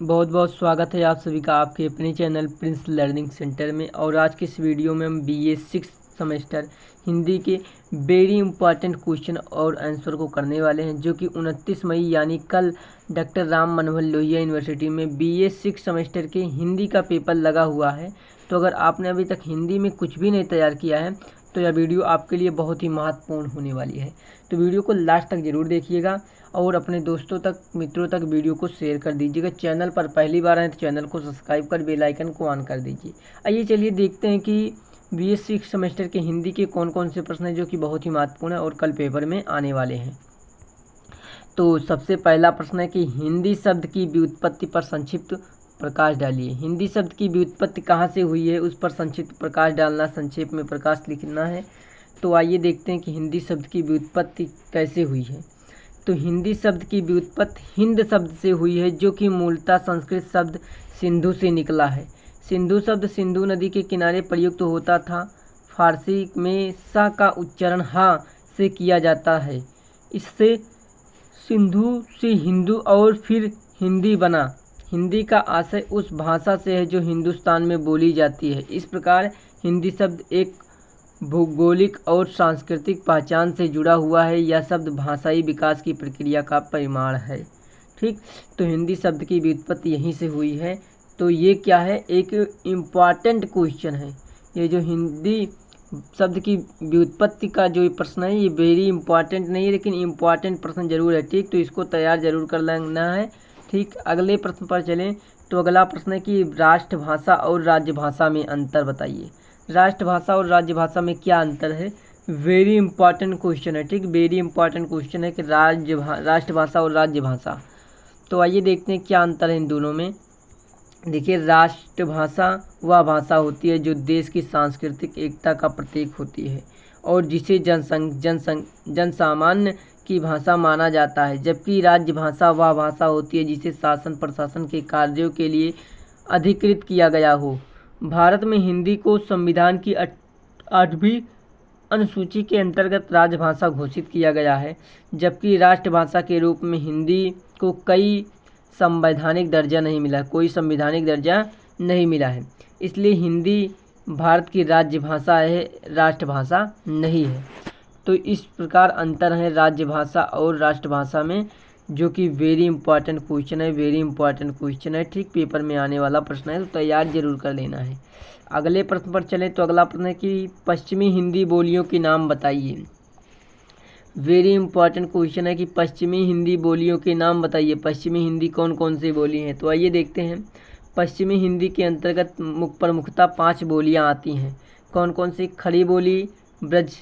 बहुत बहुत स्वागत है आप सभी का आपके अपने चैनल प्रिंस लर्निंग सेंटर में। और आज की इस वीडियो में हम बीए 6 सेमेस्टर हिंदी के वेरी इंपॉर्टेंट क्वेश्चन और आंसर को करने वाले हैं, जो कि 29 मई यानी कल डॉक्टर राम मनोहर लोहिया यूनिवर्सिटी में बीए 6 सेमेस्टर के हिंदी का पेपर लगा हुआ है। तो अगर आपने अभी तक हिंदी में कुछ भी नहीं तैयार किया है तो यह वीडियो आपके लिए बहुत ही महत्वपूर्ण होने वाली है। तो वीडियो को लास्ट तक ज़रूर देखिएगा और अपने दोस्तों तक, मित्रों तक वीडियो को शेयर कर दीजिएगा। चैनल पर पहली बार आए तो चैनल को सब्सक्राइब कर बेल आइकन को ऑन कर दीजिए। आइए चलिए देखते हैं कि बीए 6 सेमेस्टर के हिंदी के कौन कौन से प्रश्न हैं जो कि बहुत ही महत्वपूर्ण है और कल पेपर में आने वाले हैं। तो सबसे पहला प्रश्न है कि हिंदी शब्द की व्युत्पत्ति पर संक्षिप्त प्रकाश डालिए। हिंदी शब्द की व्युत्पत्ति कहाँ से हुई है उस पर संक्षिप्त प्रकाश डालना, संक्षेप में प्रकाश लिखना है। तो आइए देखते हैं कि हिंदी शब्द की व्युत्पत्ति कैसे हुई है। तो हिंदी शब्द की व्युत्पत्ति हिंद शब्द से हुई है, जो कि मूलतः संस्कृत शब्द सिंधु से निकला है। सिंधु शब्द सिंधु नदी के किनारे प्रयुक्त होता था। फारसी में सा का उच्चारण हा से किया जाता है। इससे सिंधु से हिंदू और फिर हिंदी बना। हिंदी का आशय उस भाषा से है जो हिंदुस्तान में बोली जाती है। इस प्रकार हिंदी शब्द एक भौगोलिक और सांस्कृतिक पहचान से जुड़ा हुआ है। यह शब्द भाषाई विकास की प्रक्रिया का परिमाण है। ठीक, तो हिंदी शब्द की व्युत्पत्ति यहीं से हुई है। तो ये क्या है, एक इम्पॉर्टेंट क्वेश्चन है। ये जो हिंदी शब्द की व्युत्पत्ति का जो प्रश्न है ये वेरी इंपॉर्टेंट नहीं है, लेकिन इम्पॉर्टेंट प्रश्न जरूर है। ठीक, तो इसको तैयार जरूर कर लेना है। ठीक, अगले प्रश्न पर चलें। तो अगला प्रश्न है कि राष्ट्रभाषा और राज्यभाषा में अंतर बताइए। राष्ट्रभाषा और राज्यभाषा में क्या अंतर है, वेरी इंपॉर्टेंट क्वेश्चन है। ठीक, वेरी इंपॉर्टेंट क्वेश्चन है कि राष्ट्रभाषा और राज्यभाषा। तो आइए देखते हैं क्या अंतर है इन दोनों में। देखिए, राष्ट्रभाषा वह भाषा होती है जो देश की सांस्कृतिक एकता का प्रतीक होती है और जिसे जनसामान्य की भाषा माना जाता है, जबकि राज्यभाषा वह भाषा होती है जिसे शासन प्रशासन के कार्यों के लिए अधिकृत किया गया हो। भारत में हिंदी को संविधान की 8वीं अनुसूची के अंतर्गत राजभाषा घोषित किया गया है, जबकि राष्ट्रभाषा के रूप में हिंदी को कोई संवैधानिक दर्जा नहीं मिला, कोई संवैधानिक दर्जा नहीं मिला है। इसलिए हिंदी भारत की राज्यभाषा है, राष्ट्रभाषा नहीं है। तो इस प्रकार अंतर है राज्यभाषा और राष्ट्रभाषा में, जो कि वेरी इंपॉर्टेंट क्वेश्चन है, वेरी इंपॉर्टेंट क्वेश्चन है। ठीक, पेपर में आने वाला प्रश्न है, तो तैयार जरूर कर लेना है। अगले प्रश्न पर चलें। तो अगला प्रश्न है कि पश्चिमी हिंदी बोलियों के नाम बताइए। वेरी इंपॉर्टेंट क्वेश्चन है कि पश्चिमी हिंदी बोलियों के नाम बताइए। पश्चिमी हिंदी कौन कौन सी बोली हैं, तो आइए देखते हैं। पश्चिमी हिंदी के अंतर्गत प्रमुखतः 5 बोलियां आती हैं। कौन कौन सी, खड़ी बोली, ब्रज,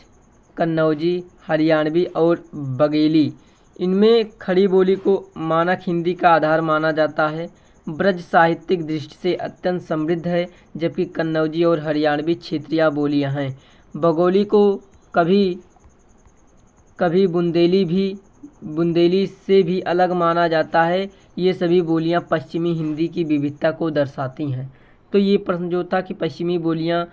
कन्नौजी, हरियाणवी और बघेली। इनमें खड़ी बोली को मानक हिंदी का आधार माना जाता है। ब्रज साहित्यिक दृष्टि से अत्यंत समृद्ध है, जबकि कन्नौजी और हरियाणवी क्षेत्रीय बोलियां हैं। बघेली को कभी कभी बुंदेली से भी अलग माना जाता है। ये सभी बोलियां पश्चिमी हिंदी की विविधता को दर्शाती हैं। तो ये प्रश्न जो था कि पश्चिमी बोलियां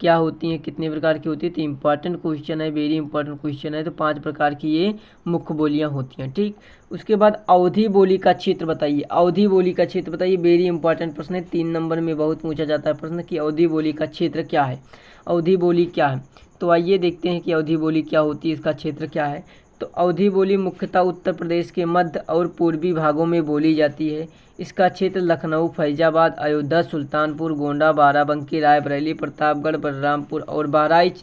क्या होती हैं, कितने प्रकार की होती है, तो इम्पॉर्टेंट क्वेश्चन है, वेरी इंपॉर्टेंट क्वेश्चन है। तो 5 प्रकार की ये मुख्य बोलियां होती हैं। ठीक, उसके बाद अवधी बोली का क्षेत्र बताइए। अवधी बोली का क्षेत्र बताइए, वेरी इंपॉर्टेंट प्रश्न है। 3 नंबर में बहुत पूछा जाता है प्रश्न कि अवधी बोली का क्षेत्र क्या है, अवधी बोली क्या है। तो आइए देखते हैं कि अवधी बोली क्या होती है, इसका क्षेत्र क्या है। तो अवधी बोली मुख्यतः उत्तर प्रदेश के मध्य और पूर्वी भागों में बोली जाती है। इसका क्षेत्र लखनऊ, फैजाबाद, अयोध्या, सुल्तानपुर, गोंडा, बाराबंकी, रायबरेली, प्रतापगढ़, बलरामपुर और बहराइच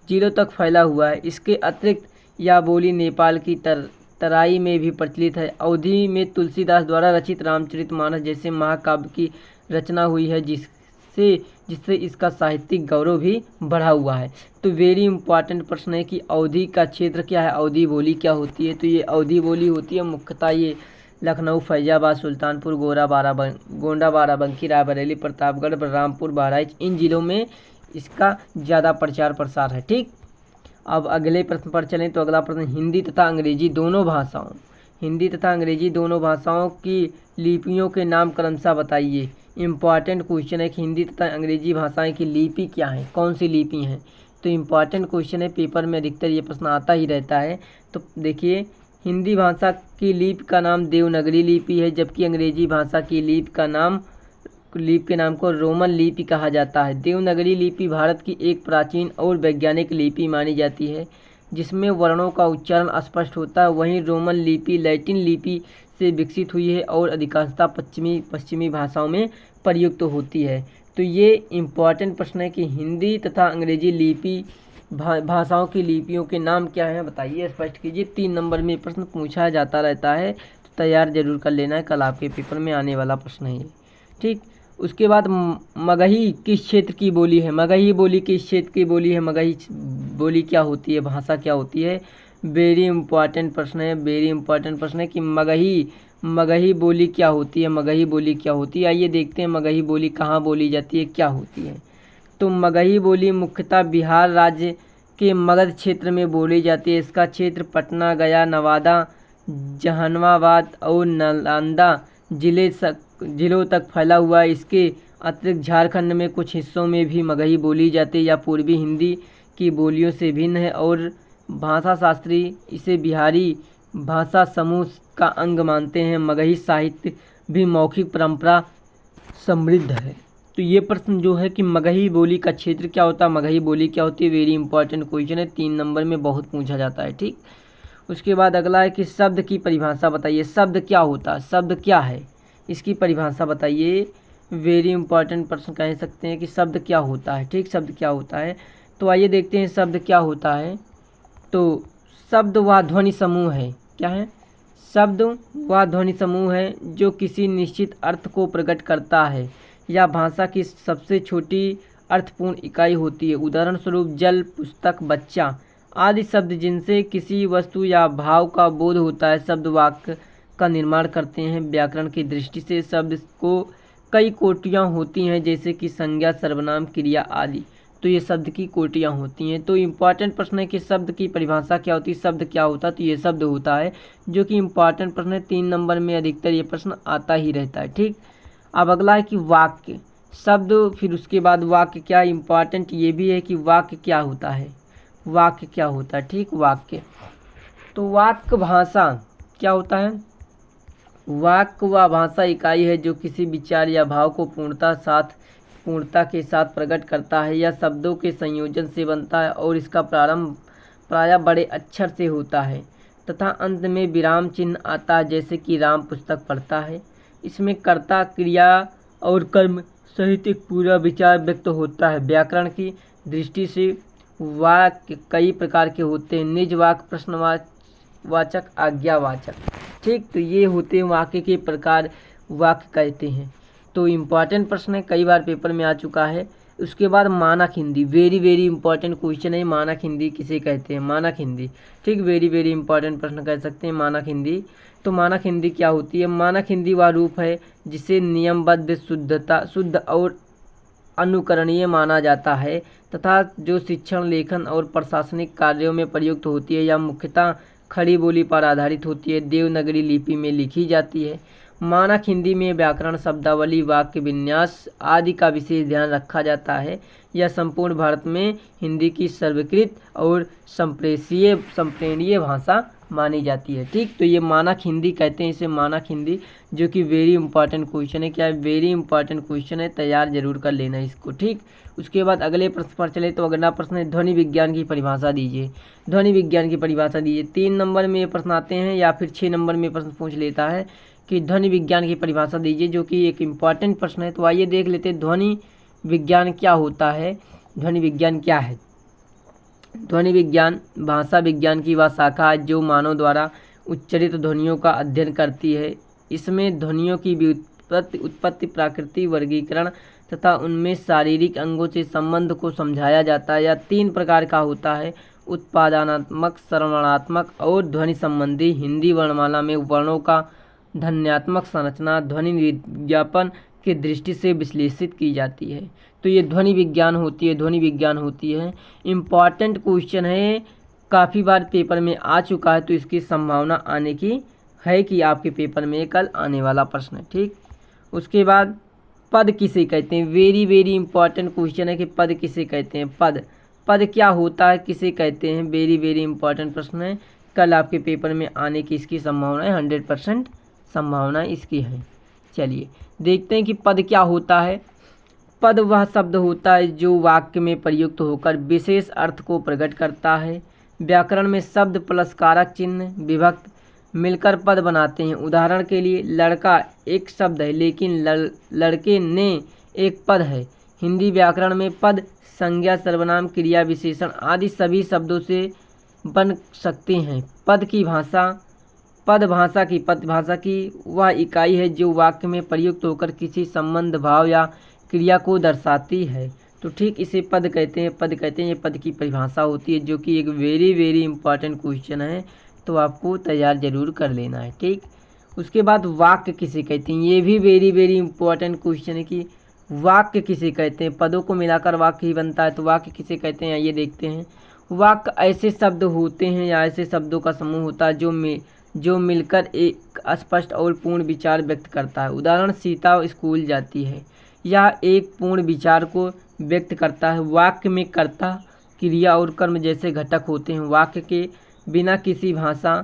जिलों तक फैला हुआ है। इसके अतिरिक्त यह बोली नेपाल की तराई में भी प्रचलित है। अवधी में तुलसीदास द्वारा रचित रामचरितमानस जैसे महाकाव्य की रचना हुई है, जिससे इसका साहित्यिक गौरव भी बढ़ा हुआ है। तो वेरी इंपॉर्टेंट प्रश्न है कि अवधी का क्षेत्र क्या है, अवधी बोली क्या होती है। तो ये अवधी बोली होती है मुख्यतः ये लखनऊ, फैजाबाद, सुल्तानपुर, गोंडा, बाराबंकी, रायबरेली, प्रतापगढ़, बलरामपुर, बहराइच, इन जिलों में इसका ज़्यादा प्रचार प्रसार है। ठीक, अब अगले प्रश्न पर चलें। तो अगला प्रश्न, हिंदी तथा अंग्रेजी दोनों भाषाओं की लिपियों के नाम क्रमशः बताइए। इम्पॉर्टेंट क्वेश्चन है कि हिंदी तथा अंग्रेजी भाषाएं की लिपि क्या है, कौन सी लिपि हैं। तो इम्पॉर्टेंट क्वेश्चन है, पेपर में अधिकतर ये प्रश्न आता ही रहता है। तो देखिए, हिंदी भाषा की लिपि का नाम देवनागरी लिपि है, जबकि अंग्रेजी भाषा की लिपि के नाम को रोमन लिपि कहा जाता है। देवनागरी लिपि भारत की एक प्राचीन और वैज्ञानिक लिपि मानी जाती है, जिसमें वर्णों का उच्चारण स्पष्ट होता है। वहीं रोमन लिपि लैटिन लिपि से विकसित हुई है और अधिकांशतः पश्चिमी भाषाओं में प्रयुक्त होती है। तो ये इम्पॉर्टेंट प्रश्न है कि हिंदी तथा अंग्रेजी लिपि भाषाओं की लिपियों के नाम क्या हैं, बताइए, स्पष्ट कीजिए। 3 नंबर में प्रश्न पूछा जाता रहता है, तो तैयार जरूर कर लेना है, कल आपके पेपर में आने वाला प्रश्न है ये। ठीक, उसके बाद मगही किस क्षेत्र की बोली है? मगही बोली किस क्षेत्र की बोली है? मगही बोली क्या होती है, भाषा क्या होती है? वेरी इंपॉर्टेंट प्रश्न है, वेरी इंपॉर्टेंट प्रश्न है कि मगही बोली क्या होती है, मगही बोली क्या होती है। आइए देखते हैं मगही बोली कहाँ बोली जाती है, क्या होती है। तो मगही बोली मुख्यतः बिहार राज्य के मगध क्षेत्र में बोली जाती है। इसका क्षेत्र पटना, गया, नवादा, जहानाबाद और नालंदा जिलों तक फैला हुआ है। इसके अतिरिक्त झारखंड में कुछ हिस्सों में भी मगही बोली जाती है। यह पूर्वी हिंदी की बोलियों से भिन्न है और भाषा शास्त्री इसे बिहारी भाषा समूह का अंग मानते हैं। मगही साहित्य भी मौखिक परंपरा समृद्ध है। तो ये प्रश्न जो है कि मगही बोली का क्षेत्र क्या होता है, मगही बोली क्या होती है, वेरी इंपॉर्टेंट क्वेश्चन है, 3 नंबर में बहुत पूछा जाता है। ठीक, उसके बाद अगला है कि शब्द की परिभाषा बताइए। शब्द क्या होता है, शब्द क्या है, इसकी परिभाषा बताइए। वेरी इंपॉर्टेंट प्रश्न कह सकते हैं कि शब्द क्या होता है। ठीक, शब्द क्या होता है, तो आइए देखते हैं शब्द क्या होता है। तो शब्द वह ध्वनि समूह है, क्या है? शब्द वह ध्वनि समूह है जो किसी निश्चित अर्थ को प्रकट करता है या भाषा की सबसे छोटी अर्थपूर्ण इकाई होती है। उदाहरण स्वरूप जल, पुस्तक, बच्चा आदि शब्द जिनसे किसी वस्तु या भाव का बोध होता है शब्द वाक्य का निर्माण करते हैं। व्याकरण की दृष्टि से शब्द को कई कोटियाँ होती हैं, जैसे कि संज्ञा, सर्वनाम, क्रिया आदि। तो ये शब्द की कोटियाँ होती हैं। तो इम्पॉर्टेंट प्रश्न है कि शब्द की परिभाषा क्या होती है, शब्द क्या होता है, तो ये शब्द होता है, जो कि इम्पॉर्टेंट प्रश्न है। 3 नंबर में अधिकतर ये प्रश्न आता ही रहता है। ठीक, अब अगला है कि वाक्य शब्द, फिर उसके बाद वाक्य क्या इम्पॉर्टेंट ये भी है कि वाक्य क्या होता है, वाक्य क्या होता है। ठीक, वाक्य, तो वाक्य भाषा क्या होता है? वाक्य वह भाषा इकाई है जो किसी विचार या भाव को पूर्णता के साथ प्रकट करता है या शब्दों के संयोजन से बनता है और इसका प्रारंभ प्रायः बड़े अक्षर से होता है तथा अंत में विराम चिन्ह आता है, जैसे कि राम पुस्तक पढ़ता है। इसमें कर्ता, क्रिया और कर्म सहित एक पूरा विचार व्यक्त होता है। व्याकरण की दृष्टि से वाक्य कई प्रकार के होते हैं, निज वाक्य, प्रश्नवाचक, आज्ञावाचक। ठीक, तो ये होते हैं वाक्य के प्रकार, वाक्य कहते हैं। तो इम्पॉर्टेंट प्रश्न है, कई बार पेपर में आ चुका है। उसके बाद मानक Hindi, very very important question है। मानक हिंदी किसे कहते हैं, मानक हिंदी। ठीक, वेरी वेरी इंपॉर्टेंट प्रश्न कह सकते हैं मानक हिंदी। तो मानक हिंदी क्या होती है? मानक हिंदी वह रूप है जिसे नियमबद्ध, शुद्ध और अनुकरणीय माना जाता है तथा जो शिक्षण, लेखन और प्रशासनिक कार्यों में प्रयुक्त होती है। यह मुख्यतः खड़ी बोली पर आधारित होती है, देवनागरी लिपि में लिखी जाती है। मानक हिंदी में व्याकरण, शब्दावली, वाक्य विन्यास आदि का विशेष ध्यान रखा जाता है। यह संपूर्ण भारत में हिंदी की सर्वीकृत और संप्रेरणीय भाषा मानी जाती है। ठीक, तो ये मानक हिंदी कहते हैं इसे, मानक हिंदी, जो कि वेरी इंपॉर्टेंट क्वेश्चन है। क्या है? वेरी इंपॉर्टेंट क्वेश्चन है, तैयार जरूर कर लेना इसको। ठीक, उसके बाद अगले प्रश्न पर चले तो अगला प्रश्न है ध्वनि विज्ञान की परिभाषा दीजिए। ध्वनि विज्ञान की परिभाषा दीजिए। 3 नंबर में ये प्रश्न आते हैं या फिर 6 नंबर में प्रश्न पूछ लेता है कि ध्वनि विज्ञान की परिभाषा दीजिए, जो कि एक इम्पॉर्टेंट प्रश्न है। तो आइए देख लेते हैं ध्वनि विज्ञान क्या होता है। ध्वनि विज्ञान क्या है? ध्वनि विज्ञान भाषा विज्ञान की वह शाखा है जो मानव द्वारा उच्चारित ध्वनियों का अध्ययन करती है। इसमें ध्वनियों की उत्पत्ति, प्रकृति, वर्गीकरण तथा उनमें शारीरिक अंगों से संबंध को समझाया जाता है। यह 3 प्रकार का होता है, उत्पादनात्मक, श्रवणात्मक और ध्वनि संबंधी। हिंदी वर्णमाला में वर्णों का ध्वन्यात्मक संरचना ध्वनि विज्ञापन की दृष्टि से विश्लेषित की जाती है। तो ये ध्वनि विज्ञान होती है, ध्वनि विज्ञान होती है। इम्पॉर्टेंट क्वेश्चन है, काफ़ी बार पेपर में आ चुका है, तो इसकी संभावना आने की है कि आपके पेपर में कल आने वाला प्रश्न है। ठीक, उसके बाद पद किसे कहते हैं? वेरी वेरी इंपॉर्टेंट क्वेश्चन है कि पद किसे कहते हैं। पद क्या होता है, किसे कहते हैं? वेरी वेरी इंपॉर्टेंट प्रश्न है कल आपके पेपर में आने की इसकी संभावना है, 100% संभावना इसकी है। चलिए देखते हैं कि पद क्या होता है। पद वह शब्द होता है जो वाक्य में प्रयुक्त होकर विशेष अर्थ को प्रकट करता है। व्याकरण में शब्द प्लस कारक चिन्ह विभक्त मिलकर पद बनाते हैं। उदाहरण के लिए लड़का एक शब्द है लेकिन लड़के ने एक पद है। हिंदी व्याकरण में पद संज्ञा, सर्वनाम, क्रिया, विशेषण आदि सभी शब्दों से बन सकते हैं। पद भाषा की वह इकाई है जो वाक्य में प्रयुक्त होकर किसी संबंध, भाव या क्रिया को दर्शाती है। तो ठीक इसे पद कहते हैं। ये पद की परिभाषा होती है, जो कि एक वेरी इंपॉर्टेंट क्वेश्चन है, तो आपको तैयार जरूर कर लेना है। ठीक, उसके बाद वाक्य किसे कहते हैं, ये भी वेरी इंपॉर्टेंट क्वेश्चन है कि वाक्य किसे कहते हैं। पदों को मिलाकर वाक्य ही बनता है, तो वाक्य किसे कहते हैं आइए देखते हैं। वाक्य ऐसे शब्द होते हैं या ऐसे शब्दों का समूह होता है जो मिलकर एक स्पष्ट और पूर्ण विचार व्यक्त करता है। उदाहरण, सीता स्कूल जाती है, यह एक पूर्ण विचार को व्यक्त करता है। वाक्य में कर्ता, क्रिया और कर्म जैसे घटक होते हैं। वाक्य के बिना किसी भाषा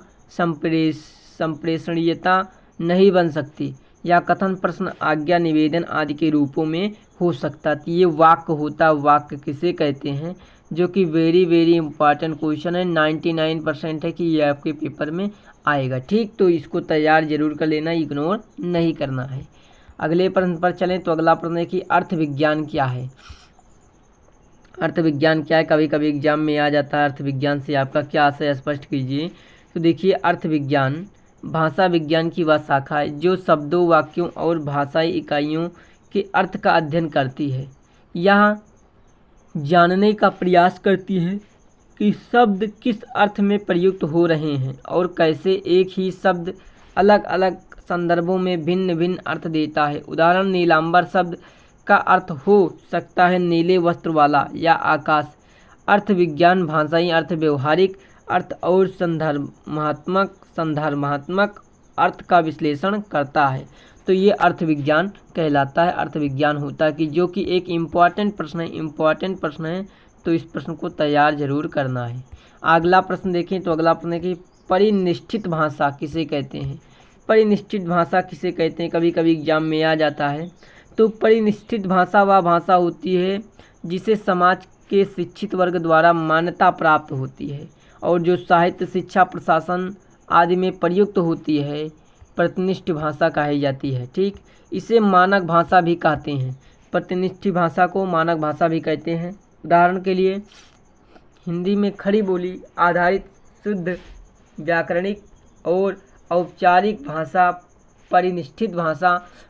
संप्रेषणीयता नहीं बन सकती या कथन, प्रश्न, आज्ञा, निवेदन आदि के रूपों में हो सकता। तो ये वाक्य होता है। वाक्य किसे कहते हैं, जो कि वेरी इंपॉर्टेंट क्वेश्चन है, 99% है कि ये आपके पेपर में आएगा। ठीक, तो इसको तैयार जरूर कर लेना, इग्नोर नहीं करना है। अगले प्रश्न पर चलें तो अगला प्रश्न है कि अर्थ विज्ञान क्या है। अर्थ विज्ञान क्या है, कभी कभी एग्जाम में आ जाता है। अर्थ विज्ञान से आपका क्या आशय स्पष्ट कीजिए। तो देखिए, अर्थ विज्ञान भाषा विज्ञान की वह शाखा है जो शब्दों, वाक्यों और भाषाई इकाइयों के अर्थ का अध्ययन करती है। यह जानने का प्रयास करती है कि शब्द किस अर्थ में प्रयुक्त हो रहे हैं और कैसे एक ही शब्द अलग अलग संदर्भों में भिन्न अर्थ देता है। उदाहरण, नीलांबर शब्द का अर्थ हो सकता है नीले वस्त्र वाला या आकाश। अर्थ विज्ञान भाषाई अर्थ, व्यवहारिक अर्थ और संदर्भात्मक अर्थ का विश्लेषण करता है। तो ये अर्थ विज्ञान कहलाता है। अर्थ विज्ञान होता है कि जो कि एक इम्पॉर्टेंट प्रश्न है, तो इस प्रश्न को तैयार जरूर करना है। अगला प्रश्न देखें तो अगला प्रश्न है कि परिनिष्ठित भाषा किसे कहते हैं। परिनिष्ठित भाषा किसे कहते हैं, कभी कभी एग्जाम में आ जाता है। तो परिनिष्ठित भाषा वह भाषा होती है जिसे समाज के शिक्षित वर्ग द्वारा मान्यता प्राप्त होती है और जो साहित्य, शिक्षा, प्रशासन आदि में प्रयुक्त होती है, प्रतिनिष्ठ भाषा कही जाती है। ठीक, इसे मानक भाषा भी कहते हैं। प्रतिनिष्ठ भाषा को मानक भाषा भी कहते हैं। उदाहरण के लिए, हिंदी में खड़ी बोली आधारित शुद्ध व्याकरणिक और औपचारिक भाषा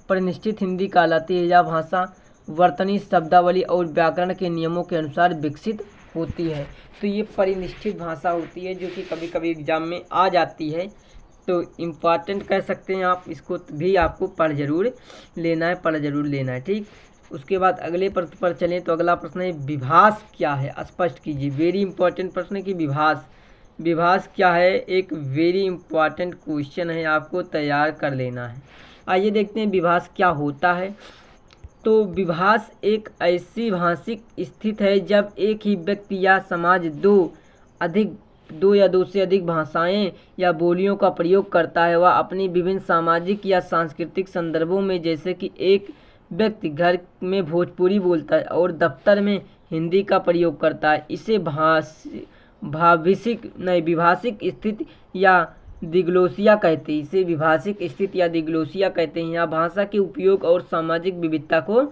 परिनिष्ठित हिंदी कहलाती है। यह भाषा वर्तनी, शब्दावली और व्याकरण के नियमों के अनुसार विकसित होती है। तो ये परिनिष्ठित भाषा होती है जो कि कभी कभी एग्जाम में आ जाती है, तो इम्पॉर्टेंट कह सकते हैं आप। इसको भी आपको पढ़ जरूर लेना है। ठीक, उसके बाद अगले प्रश्न पर चलें तो अगला प्रश्न है विभाष क्या है, स्पष्ट कीजिए। वेरी इंपॉर्टेंट प्रश्न है कि विभाष क्या है, एक वेरी इंपॉर्टेंट क्वेश्चन है, आपको तैयार कर लेना है। आइए देखते हैं विभाष क्या होता है। तो विभाष एक ऐसी भाषिक स्थिति है जब एक ही व्यक्ति या समाज दो या दो से अधिक भाषाएं या बोलियों का प्रयोग करता है। वह अपनी विभिन्न सामाजिक या सांस्कृतिक संदर्भों में, जैसे कि एक व्यक्ति घर में भोजपुरी बोलता है और दफ्तर में हिंदी का प्रयोग करता है, इसे विभाषिक स्थिति या दिग्लोसिया कहते हैं। इसे विभाषिक स्थिति या दिग्लोसिया कहते हैं। यह भाषा के उपयोग और सामाजिक विविधता को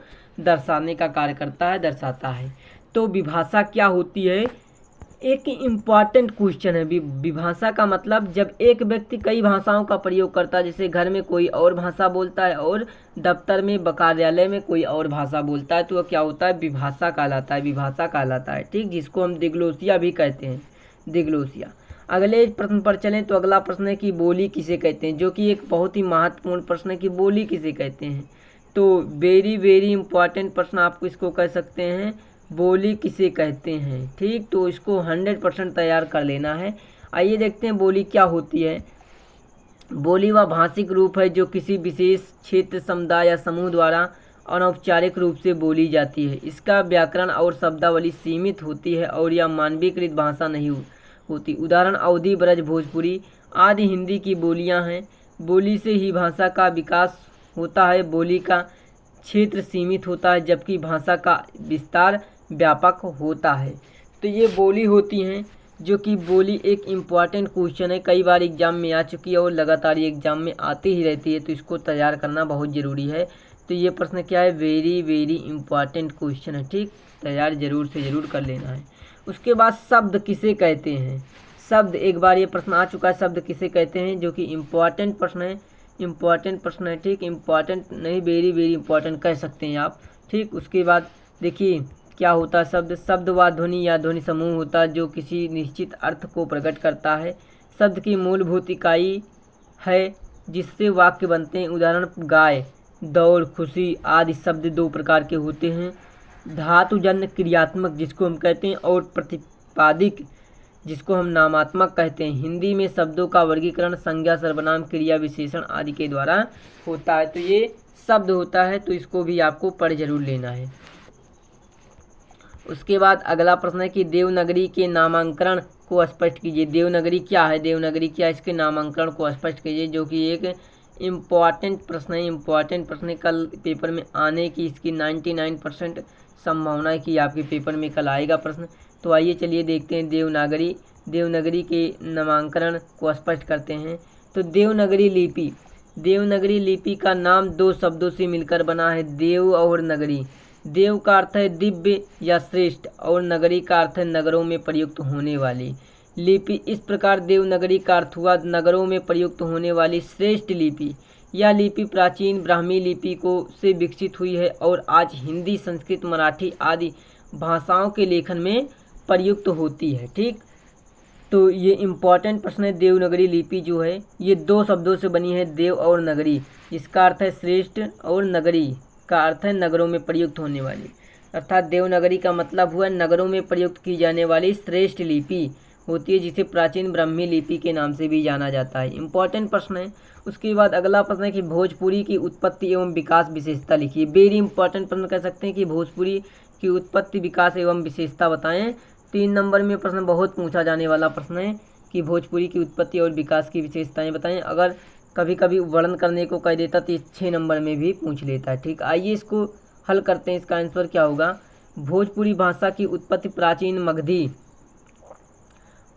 दर्शाने का कार्य दर्शाता है। तो विभाषा क्या होती है, एक इम्पॉर्टेंट क्वेश्चन है। विभाषा का मतलब जब एक व्यक्ति कई भाषाओं का प्रयोग करता है, जैसे घर में कोई और भाषा बोलता है और दफ्तर में, कार्यालय में कोई और भाषा बोलता है, तो वह क्या होता है, विभाषा कहलाता है। ठीक, जिसको हम दिग्लोसिया भी कहते हैं, दिग्लोसिया। अगले प्रश्न पर चलें तो अगला प्रश्न है कि बोली किसे कहते हैं, जो कि एक बहुत ही महत्वपूर्ण प्रश्न है कि बोली किसे कहते हैं। तो वेरी इंपॉर्टेंट प्रश्न आपको इसको कह सकते हैं, बोली किसे कहते हैं। ठीक, तो इसको 100% तैयार कर लेना है। आइए देखते हैं बोली क्या होती है। बोली वह भाषिक रूप है जो किसी विशेष क्षेत्र, समुदाय या समूह द्वारा अनौपचारिक रूप से बोली जाती है। इसका व्याकरण और शब्दावली सीमित होती है और यह मानवीकृत भाषा नहीं होती। उदाहरण अवधी, ब्रज, भोजपुरी आदि हिंदी की बोलियां हैं। बोली से ही भाषा का विकास होता है। बोली का क्षेत्र सीमित होता है जबकि भाषा का विस्तार व्यापक होता है। तो ये बोली होती हैं, जो कि बोली एक इम्पॉर्टेंट क्वेश्चन है, कई बार एग्जाम में आ चुकी है और लगातार ये एग्जाम में आती ही रहती है, तो इसको तैयार करना बहुत ज़रूरी है। तो ये प्रश्न क्या है, वेरी वेरी इम्पॉर्टेंट क्वेश्चन है, ठीक, तैयार जरूर से ज़रूर कर लेना है। उसके बाद शब्द किसे कहते हैं। शब्द, एक बार ये प्रश्न आ चुका है, शब्द किसे कहते हैं, जो कि इम्पॉर्टेंट प्रश्न है, इम्पॉर्टेंट प्रश्न है, ठीक, इम्पॉर्टेंट नहीं, वेरी वेरी इम्पॉर्टेंट कह सकते हैं आप, ठीक। उसके बाद देखिए क्या होता है शब्द। शब्द व ध्वनि या ध्वनि समूह होता है जो किसी निश्चित अर्थ को प्रकट करता है। शब्द की मूलभूत इकाई है जिससे वाक्य बनते हैं। उदाहरण गाय, दौड़, खुशी आदि शब्द दो प्रकार के होते हैं। धातुजन्य क्रियात्मक जिसको हम कहते हैं और प्रतिपादिक जिसको हम नामात्मक कहते हैं। हिंदी में शब्दों का वर्गीकरण संज्ञा, सर्वनाम, क्रिया, विशेषण आदि के द्वारा होता है। तो ये शब्द होता है, तो इसको भी आपको पढ़ जरूर लेना है। उसके बाद अगला प्रश्न है कि देवनागरी के नामांकन को स्पष्ट कीजिए। देवनागरी क्या है, देवनागरी क्या है, इसके नामांकन को स्पष्ट कीजिए, जो कि एक इम्पॉर्टेंट प्रश्न है। इम्पॉर्टेंट प्रश्न कल पेपर में आने की इसकी 99% संभावना है कि आपके पेपर में कल आएगा प्रश्न। तो आइए चलिए देखते हैं देवनागरी के नामांकन को स्पष्ट करते हैं। तो देवनागरी लिपि का नाम दो शब्दों से मिलकर बना है, देव और नगरी। देव का अर्थ है दिव्य या श्रेष्ठ और नगरी का अर्थ है नगरों में प्रयुक्त होने वाली लिपि। इस प्रकार देवनागरी का अर्थ हुआ नगरों में प्रयुक्त होने वाली श्रेष्ठ लिपि। यह लिपि प्राचीन ब्राह्मी लिपि को से विकसित हुई है और आज हिंदी, संस्कृत, मराठी आदि भाषाओं के लेखन में प्रयुक्त होती है, ठीक। तो ये इम्पॉर्टेंट प्रश्न है। देवनागरी लिपि जो है ये दो शब्दों से बनी है, देव और नगरी, जिसका अर्थ है श्रेष्ठ और नगरी का अर्थ है नगरों में प्रयुक्त होने वाली। अर्थात देवनागरी का मतलब हुआ नगरों में प्रयुक्त की जाने वाली श्रेष्ठ लिपि होती है, जिसे प्राचीन ब्राह्मी लिपि के नाम से भी जाना जाता है। इम्पॉर्टेंट प्रश्न है। उसके बाद अगला प्रश्न है कि भोजपुरी की उत्पत्ति एवं विकास विशेषता लिखिए। वेरी इंपॉर्टेंट प्रश्न कह सकते हैं कि भोजपुरी की उत्पत्ति, विकास एवं विशेषता बताएं। 3 नंबर में प्रश्न बहुत पूछा जाने वाला प्रश्न है कि भोजपुरी की उत्पत्ति और विकास की विशेषताएं बताएं। अगर कभी कभी वर्णन करने को कह देता तो 6 नंबर में भी पूछ लेता है, ठीक। आइए इसको हल करते हैं। इसका आंसर क्या होगा। भोजपुरी भाषा की उत्पत्ति प्राचीन मगधी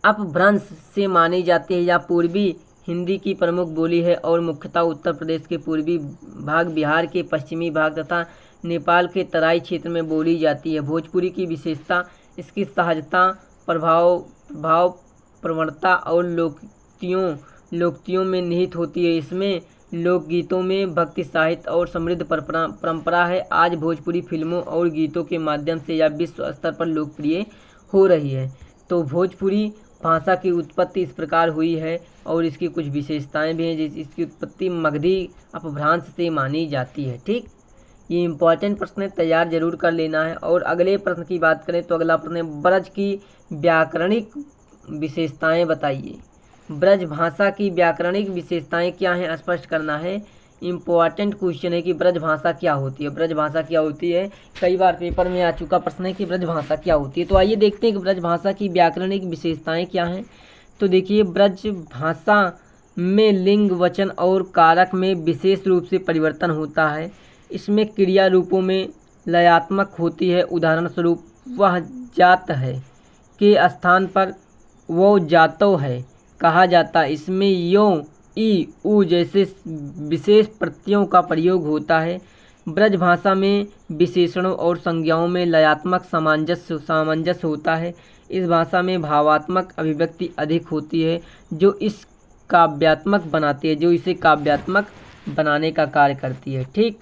अपभ्रंश से मानी जाती है। या पूर्वी हिंदी की प्रमुख बोली है और मुख्यतः उत्तर प्रदेश के पूर्वी भाग, बिहार के पश्चिमी भाग तथा नेपाल के तराई क्षेत्र में बोली जाती है। भोजपुरी की विशेषता इसकी सहजता, प्रभाव प्रवणता और लोकोक्तियों में निहित होती है। इसमें लोकगीतों में भक्ति साहित्य और समृद्ध परंपरा है। आज भोजपुरी फिल्मों और गीतों के माध्यम से यह विश्व स्तर पर लोकप्रिय हो रही है। तो भोजपुरी भाषा की उत्पत्ति इस प्रकार हुई है और इसकी कुछ विशेषताएं भी हैं। जैसे इसकी उत्पत्ति मगधी अपभ्रंश से मानी जाती है, ठीक। ये इंपॉर्टेंट प्रश्न है, तैयार जरूर कर लेना है। और अगले प्रश्न की बात करें तो अगला प्रश्न है ब्रज की व्याकरणिक विशेषताएं बताइए। ब्रज भाषा की व्याकरणिक विशेषताएं क्या हैं, स्पष्ट करना है। इम्पॉर्टेंट क्वेश्चन है कि ब्रज भाषा क्या होती है। ब्रज भाषा क्या होती है, कई बार पेपर में आ चुका प्रश्न है कि ब्रज भाषा क्या होती है। तो आइए देखते हैं कि ब्रज भाषा की व्याकरणिक विशेषताएं क्या हैं। तो देखिए, ब्रज भाषा में लिंग, वचन और कारक में विशेष रूप से परिवर्तन होता है। इसमें क्रिया रूपों में लयात्मक होती है। उदाहरण स्वरूप वह जात है के स्थान पर वो जातो है कहा जाता है। इसमें यो, ई, उ जैसे विशेष प्रत्ययों का प्रयोग होता है। ब्रज भाषा में विशेषणों और संज्ञाओं में लयात्मक सामंजस्य होता है। इस भाषा में भावात्मक अभिव्यक्ति अधिक होती है जो इसे काव्यात्मक बनाने का कार्य करती है, ठीक।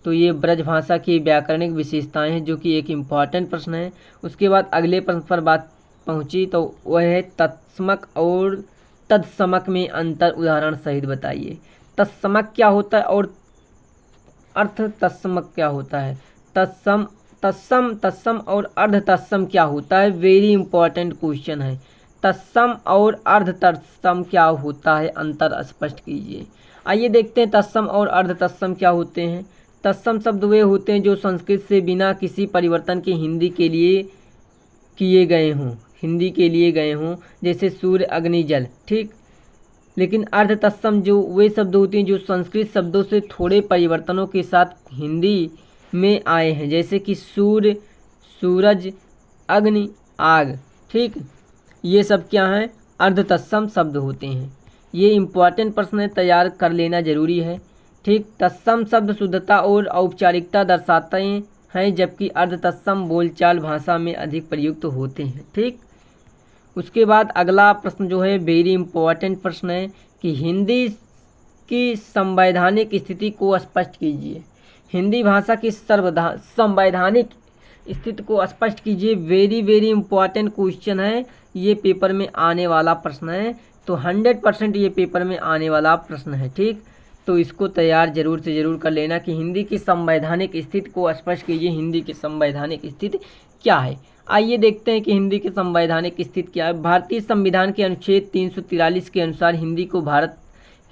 तो ये ब्रज भाषा की व्याकरणिक विशेषताएं हैं, जो कि एक इम्पॉर्टेंट प्रश्न है। उसके बाद अगले प्रश्न पर बात पहुंची तो वह है तत्समक और तत्समक में अंतर, उदाहरण सहित बताइए। तत्समक क्या होता है और अर्थ तत्समक क्या होता है। तत्सम और अर्ध तत्सम क्या होता है, वेरी इंपॉर्टेंट क्वेश्चन है। तत्सम और अर्ध तत्सम क्या होता है, अंतर स्पष्ट कीजिए। आइए देखते हैं तत्सम और अर्ध तत्सम क्या होते हैं। तत्सम शब्द वे होते हैं जो संस्कृत से बिना किसी परिवर्तन के हिंदी के लिए किए गए हों। हिंदी के लिए गए हों, जैसे सूर्य, अग्नि, जल। ठीक, लेकिन अर्ध तत्सम जो वे शब्द होते हैं जो संस्कृत शब्दों से थोड़े परिवर्तनों के साथ हिंदी में आए हैं, जैसे कि सूर्य, सूरज, अग्नि, आग। ठीक, ये सब क्या हैं? अर्ध तत्सम शब्द होते हैं। ये इम्पॉर्टेंट प्रश्न तैयार कर लेना जरूरी है। ठीक, तत्सम शब्द शुद्धता और औपचारिकता दर्शाते हैं, जबकि अर्ध तत्सम बोलचाल भाषा में अधिक प्रयुक्त होते हैं। ठीक, उसके बाद अगला प्रश्न जो है वेरी इंपॉर्टेंट प्रश्न है कि हिंदी की संवैधानिक स्थिति को स्पष्ट कीजिए। हिंदी भाषा की संवैधानिक स्थिति को स्पष्ट कीजिए। वेरी वेरी इंपॉर्टेंट क्वेश्चन है, ये पेपर में आने वाला प्रश्न है, तो 100% ये पेपर में आने वाला प्रश्न है। ठीक, तो इसको तैयार जरूर से ज़रूर कर लेना कि हिंदी की संवैधानिक स्थिति को स्पष्ट कीजिए। हिंदी की संवैधानिक स्थिति क्या है? आइए देखते हैं कि हिंदी की संवैधानिक स्थिति क्या है। भारतीय संविधान के अनुच्छेद 343 के अनुसार हिंदी को भारत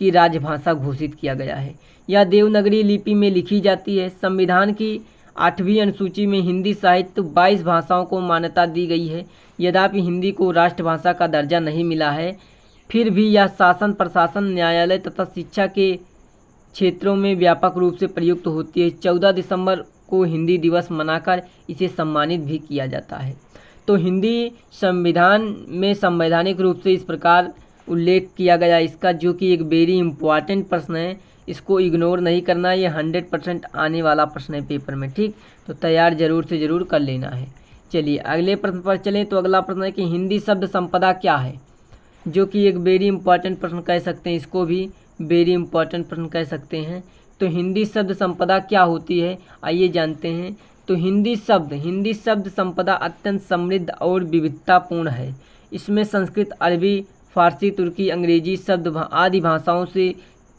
की राजभाषा घोषित किया गया है। यह देवनागरी लिपि में लिखी जाती है। संविधान की 8वीं अनुसूची में हिंदी साहित्य 22 भाषाओं को मान्यता दी गई है। यद्यपि हिंदी को राष्ट्रभाषा का दर्जा नहीं मिला है, फिर भी यह शासन, प्रशासन, न्यायालय तथा शिक्षा के क्षेत्रों में व्यापक रूप से प्रयुक्त होती है। 14 दिसंबर को हिंदी दिवस मनाकर इसे सम्मानित भी किया जाता है। तो हिंदी संविधान में संवैधानिक रूप से इस प्रकार उल्लेख किया गया इसका, जो कि एक वेरी इंपॉर्टेंट प्रश्न है, इसको इग्नोर नहीं करना। ये 100% आने वाला प्रश्न है पेपर में। ठीक, तो तैयार जरूर से ज़रूर कर लेना है। चलिए अगले प्रश्न पर चलें। तो अगला प्रश्न है कि हिंदी शब्द संपदा क्या है, जो कि एक वेरी इंपॉर्टेंट प्रश्न कह सकते हैं, इसको भी वेरी इंपॉर्टेंट प्रश्न कह सकते हैं। तो हिंदी शब्द संपदा क्या होती है, आइए जानते हैं। तो हिंदी शब्द संपदा अत्यंत समृद्ध और विविधतापूर्ण है। इसमें संस्कृत, अरबी, फारसी, तुर्की, अंग्रेजी शब्द आदि भाषाओं से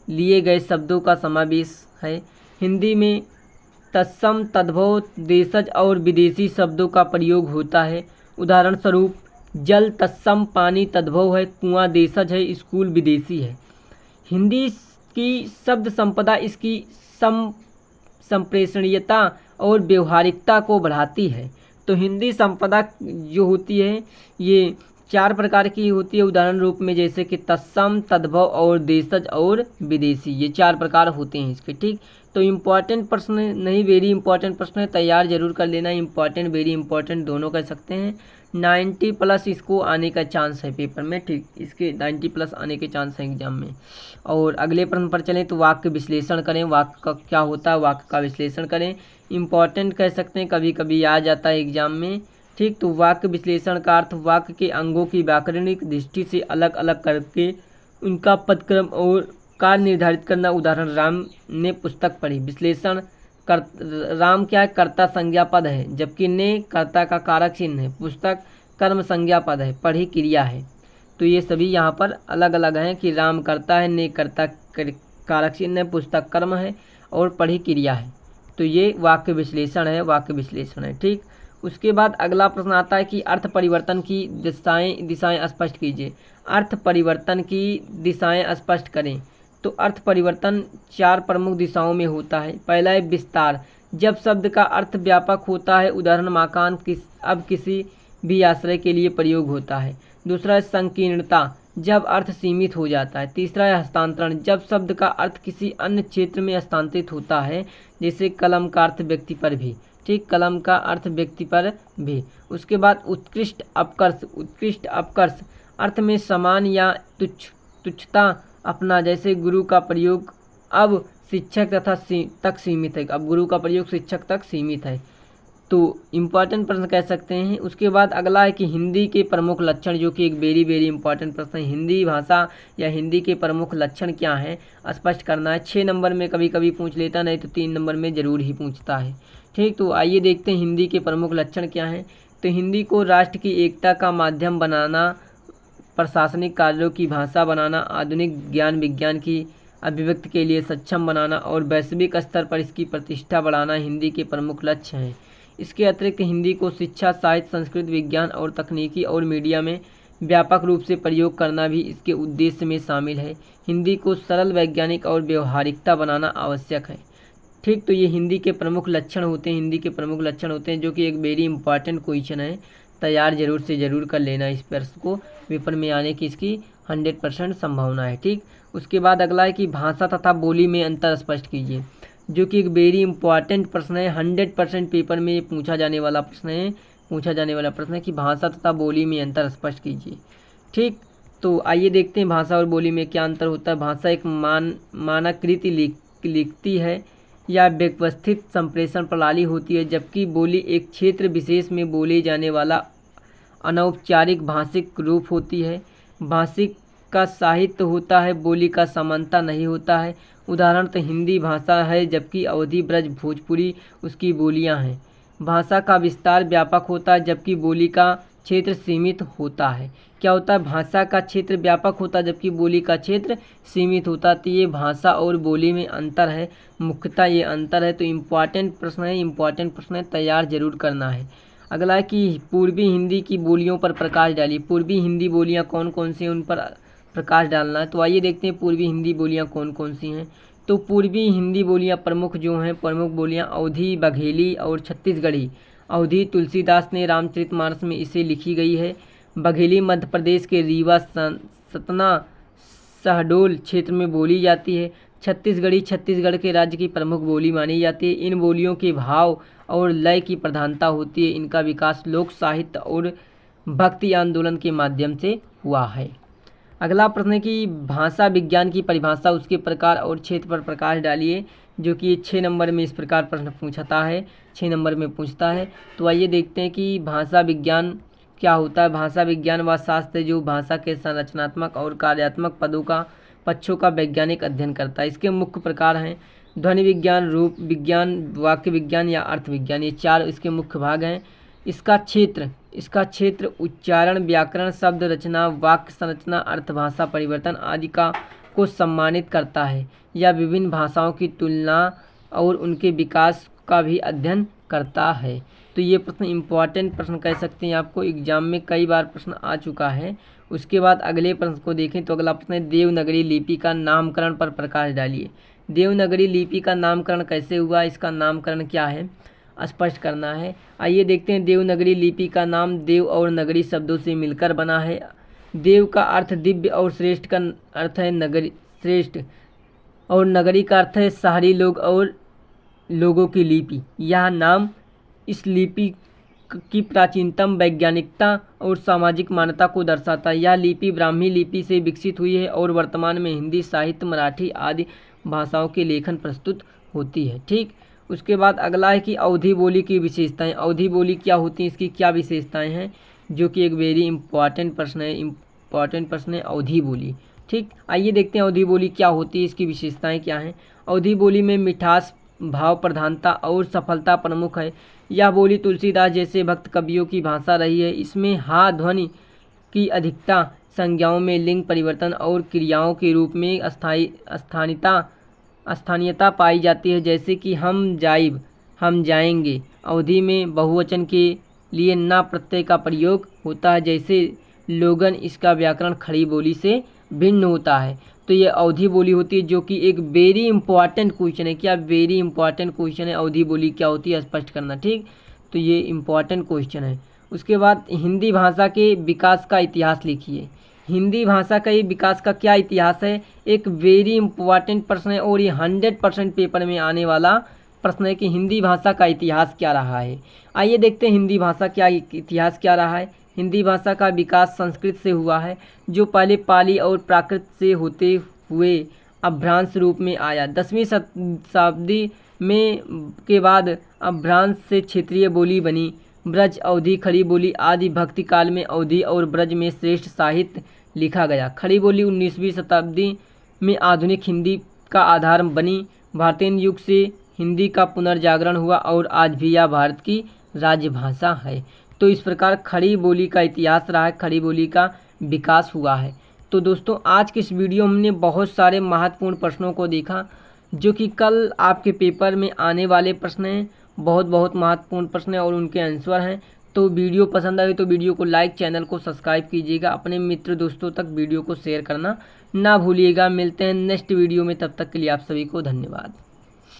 लिए गए शब्दों का समावेश है। हिंदी में तत्सम, तद्भव, देशज और विदेशी शब्दों का प्रयोग होता है। उदाहरण स्वरूप जल तत्सम पानी तद्भव है, कुआं देशज है, स्कूल विदेशी है। हिंदी की शब्द संपदा इसकी संप्रेषणीयता और व्यवहारिकता को बढ़ाती है। तो हिंदी संपदा जो होती है ये 4 प्रकार की होती है उदाहरण रूप में, जैसे कि तत्सम, तद्भव और देशज और विदेशी, ये 4 प्रकार होते हैं इसके। ठीक, तो इम्पॉर्टेंट प्रश्न नहीं, वेरी इंपॉर्टेंट प्रश्न है, तैयार जरूर कर लेना। इम्पॉर्टेंट वेरी इंपॉर्टेंट दोनों कह सकते हैं। 90+ इसको आने का चांस है पेपर में। ठीक, इसके 90+ आने के चांस हैं एग्जाम में। और अगले प्रश्न पर चलें तो वाक्य विश्लेषण करें। वाक्य का क्या होता है, वाक्य का विश्लेषण करें। इम्पॉर्टेंट कह सकते हैं, कभी कभी आ जाता है एग्जाम में। ठीक, तो वाक्य विश्लेषण का अर्थ वाक्य के अंगों की व्याकरणिक दृष्टि से अलग अलग करके उनका पदक्रम और कार्य निर्धारित करना। उदाहरण राम ने पुस्तक पढ़ी। विश्लेषण राम क्या है, कर्ता संज्ञा पद है, जबकि ने कर्ता का कारक चिन्ह है। पुस्तक कर्म संज्ञा पद है, पढ़ी क्रिया है। तो ये सभी यहाँ पर अलग अलग हैं कि राम कर्ता है, ने कर्ता कारक चिन्ह है, पुस्तक कर्म है और पढ़ी क्रिया है। तो ये वाक्य विश्लेषण है, वाक्य विश्लेषण है। ठीक, उसके बाद अगला प्रश्न आता है कि अर्थ परिवर्तन की दिशाएं स्पष्ट कीजिए। अर्थ परिवर्तन की दिशाएं स्पष्ट करें। तो अर्थ परिवर्तन 4 प्रमुख दिशाओं में होता है। पहला है विस्तार, जब शब्द का अर्थ व्यापक होता है। उदाहरण मकान अब किसी भी आश्रय के लिए प्रयोग होता है। दूसरा है संकीर्णता, जब अर्थ सीमित हो जाता है। तीसरा है हस्तांतरण, जब शब्द का अर्थ किसी अन्य क्षेत्र में हस्तांतरित होता है, जैसे कलम का अर्थ व्यक्ति पर भी। ठीक, कलम का अर्थ व्यक्ति पर भी। उसके बाद उत्कृष्ट अपकर्ष, उत्कृष्ट अपकर्ष अर्थ में समान या तुच्छता अपना, जैसे गुरु का प्रयोग अब शिक्षक तक सीमित है। अब गुरु का प्रयोग शिक्षक तक सीमित है। तो इम्पॉर्टेंट प्रश्न कह सकते हैं। उसके बाद अगला है कि हिंदी के प्रमुख लक्षण, जो कि एक वेरी वेरी इंपॉर्टेंट प्रश्न है। हिंदी भाषा या हिंदी के प्रमुख लक्षण क्या हैं, स्पष्ट करना है। 6 नंबर में कभी कभी पूछ लेता, नहीं तो 3 नंबर में ज़रूर ही पूछता है। ठीक, तो आइए देखते हैं हिंदी के प्रमुख लक्षण क्या हैं। तो हिंदी को राष्ट्र की एकता का माध्यम बनाना, प्रशासनिक कार्यों की भाषा बनाना, आधुनिक ज्ञान विज्ञान की अभिव्यक्ति के लिए सक्षम बनाना और वैश्विक स्तर पर इसकी प्रतिष्ठा बढ़ाना हिंदी के प्रमुख लक्ष्य हैं। इसके अतिरिक्त हिंदी को शिक्षा, साहित्य, संस्कृत, विज्ञान और तकनीकी और मीडिया में व्यापक रूप से प्रयोग करना भी इसके उद्देश्य में शामिल है। हिंदी को सरल, वैज्ञानिक और व्यवहारिकता बनाना आवश्यक है। ठीक, तो ये हिंदी के प्रमुख लक्षण होते हैं, हिंदी के प्रमुख लक्षण होते हैं, जो कि एक वेरी इंपॉर्टेंट क्वेश्चन है, तैयार ज़रूर से ज़रूर कर लेना। इस प्रश्न को पेपर में आने की इसकी 100% संभावना है। ठीक, उसके बाद अगला है कि भाषा तथा बोली में अंतर स्पष्ट कीजिए, जो कि एक वेरी इंपॉर्टेंट प्रश्न है। 100% पेपर में पूछा जाने वाला प्रश्न है कि भाषा तथा बोली में अंतर स्पष्ट कीजिए। ठीक, तो आइए देखते हैं भाषा और बोली में क्या अंतर होता है। भाषा एक मानकीकृत लिखती है या व्यवस्थित संप्रेषण प्रणाली होती है, जबकि बोली एक क्षेत्र विशेष में बोले जाने वाला अनौपचारिक भाषिक रूप होती है। भाषिक का साहित्य होता है, बोली का समानता नहीं होता है। उदाहरण तो हिंदी भाषा है, जबकि अवधी, ब्रज, भोजपुरी उसकी बोलियां हैं। भाषा का विस्तार व्यापक होता है, जबकि बोली का क्षेत्र सीमित होता है। क्या होता है? भाषा का क्षेत्र व्यापक होता है, जबकि बोली का क्षेत्र सीमित होता है। तो ये भाषा और बोली में अंतर है, मुख्यतः ये अंतर है। तो इम्पॉर्टेंट प्रश्न है, तैयार जरूर करना है। अगला है कि पूर्वी हिंदी की बोलियों पर प्रकाश डालिए। पूर्वी हिंदी बोलियां कौन कौन सी हैं, उन पर प्रकाश डालना है। तो आइए देखते हैं पूर्वी हिंदी बोलियां कौन कौन सी हैं। तो पूर्वी हिंदी बोलियां प्रमुख बोलियां अवधी, बघेली और छत्तीसगढ़ी। अवधी तुलसीदास ने रामचरितमानस में इसे लिखी गई है। बघेली मध्य प्रदेश के रीवा, सतना, शहडोल क्षेत्र में बोली जाती है। छत्तीसगढ़ी छत्तीसगढ़ के राज्य की प्रमुख बोली मानी जाती है। इन बोलियों के भाव और लय की प्रधानता होती है। इनका विकास लोक साहित्य और भक्ति आंदोलन के माध्यम से हुआ है। अगला प्रश्न है कि भाषा विज्ञान की परिभाषा, उसके प्रकार और क्षेत्र पर प्रकाश डालिए, जो कि 6 नंबर में इस प्रकार प्रश्न पूछता है, 6 नंबर में पूछता है। तो आइए देखते हैं कि भाषा विज्ञान क्या होता है। भाषा विज्ञान वह शास्त्र है जो भाषा के संरचनात्मक और कार्यात्मक पक्षों का वैज्ञानिक अध्ययन करता है। इसके मुख्य प्रकार हैं ध्वनि विज्ञान, रूप विज्ञान, वाक्य विज्ञान या अर्थ विज्ञान। ये 4 इसके मुख्य भाग हैं। इसका क्षेत्र उच्चारण, व्याकरण, शब्द रचना, वाक्य संरचना, अर्थ, भाषा परिवर्तन आदि को सम्मानित करता है, या विभिन्न भाषाओं की तुलना और उनके विकास का भी अध्ययन करता है। तो ये प्रश्न इम्पॉर्टेंट प्रश्न कह सकते हैं, आपको एग्जाम में कई बार प्रश्न आ चुका है। उसके बाद अगले प्रश्न को देखें तो अगला प्रश्न है देवनागरी लिपि का नामकरण पर प्रकाश डालिए। देवनागरी लिपि का नामकरण कैसे हुआ, इसका नामकरण क्या है, स्पष्ट करना है। आइए देखते हैं। देवनागरी लिपि का नाम देव और नगरी शब्दों से मिलकर बना है। देव का अर्थ दिव्य और श्रेष्ठ का अर्थ है नगरी, श्रेष्ठ, और नगरी का अर्थ है शहरी लोग और लोगों की लिपि। यह नाम इस लिपि की प्राचीनतम वैज्ञानिकता और सामाजिक मान्यता को दर्शाता है। यह लिपि ब्राह्मी लिपि से विकसित हुई है और वर्तमान में हिंदी, साहित्य, मराठी आदि भाषाओं के लेखन प्रस्तुत होती है। ठीक, उसके बाद अगला है कि अवधी बोली की विशेषताएं। अवधी बोली क्या होती है, इसकी क्या विशेषताएं हैं, जो कि एक वेरी इंपॉर्टेंट प्रश्न है अवधी बोली। ठीक, आइए देखते हैं अवधी बोली क्या होती है, इसकी विशेषताएं क्या हैं। अवधी बोली में मिठास, भाव प्रधानता और सफलता प्रमुख है। यह बोली तुलसीदास जैसे भक्त कवियों की भाषा रही है। इसमें हा ध्वनि की अधिकता, संज्ञाओं में लिंग परिवर्तन और क्रियाओं के रूप में स्थानीयता पाई जाती है, जैसे कि हम जाइब, हम जाएंगे। अवधी में बहुवचन के लिए ना प्रत्यय का प्रयोग होता है, जैसे लोगन। इसका व्याकरण खड़ी बोली से भिन्न होता है। तो ये अवधी बोली होती है, जो कि एक वेरी इंपॉर्टेंट क्वेश्चन है। क्या वेरी इंपॉर्टेंट क्वेश्चन है, अवधी बोली क्या होती है, स्पष्ट करना। ठीक, तो ये इंपॉर्टेंट क्वेश्चन है। उसके बाद हिंदी भाषा के विकास का इतिहास लिखिए। हिंदी भाषा का विकास का क्या इतिहास है, एक वेरी इंपॉर्टेंट प्रश्न है और ये 100% पेपर में आने वाला प्रश्न है कि हिंदी भाषा का इतिहास क्या रहा है। आइए देखते हैं हिंदी भाषा का इतिहास क्या रहा है। हिंदी भाषा का विकास संस्कृत से हुआ है, जो पहले पाली और प्राकृत से होते हुए अभ्रांश रूप में आया। 10वीं शताब्दी में के बाद अभ्रांश से क्षेत्रीय बोली बनी। ब्रज, अवधी, खड़ी बोली आदि भक्ति काल में अवधी और ब्रज में श्रेष्ठ साहित्य लिखा गया। खड़ी बोली 19वीं शताब्दी में आधुनिक हिंदी का आधार बनी। भारतीय युग से हिंदी का पुनर्जागरण हुआ और आज भी यह भारत की राजभाषा है। तो इस प्रकार खड़ी बोली का इतिहास रहा है, खड़ी बोली का विकास हुआ है। तो दोस्तों आज के इस वीडियो में हमने बहुत सारे महत्वपूर्ण प्रश्नों को देखा, जो कि कल आपके पेपर में आने वाले प्रश्न हैं। बहुत महत्वपूर्ण प्रश्न हैं और उनके आंसर हैं। तो वीडियो पसंद आए तो वीडियो को लाइक, चैनल को सब्सक्राइब कीजिएगा। अपने मित्र दोस्तों तक वीडियो को शेयर करना ना भूलिएगा। मिलते हैं नेक्स्ट वीडियो में, तब तक के लिए आप सभी को धन्यवाद।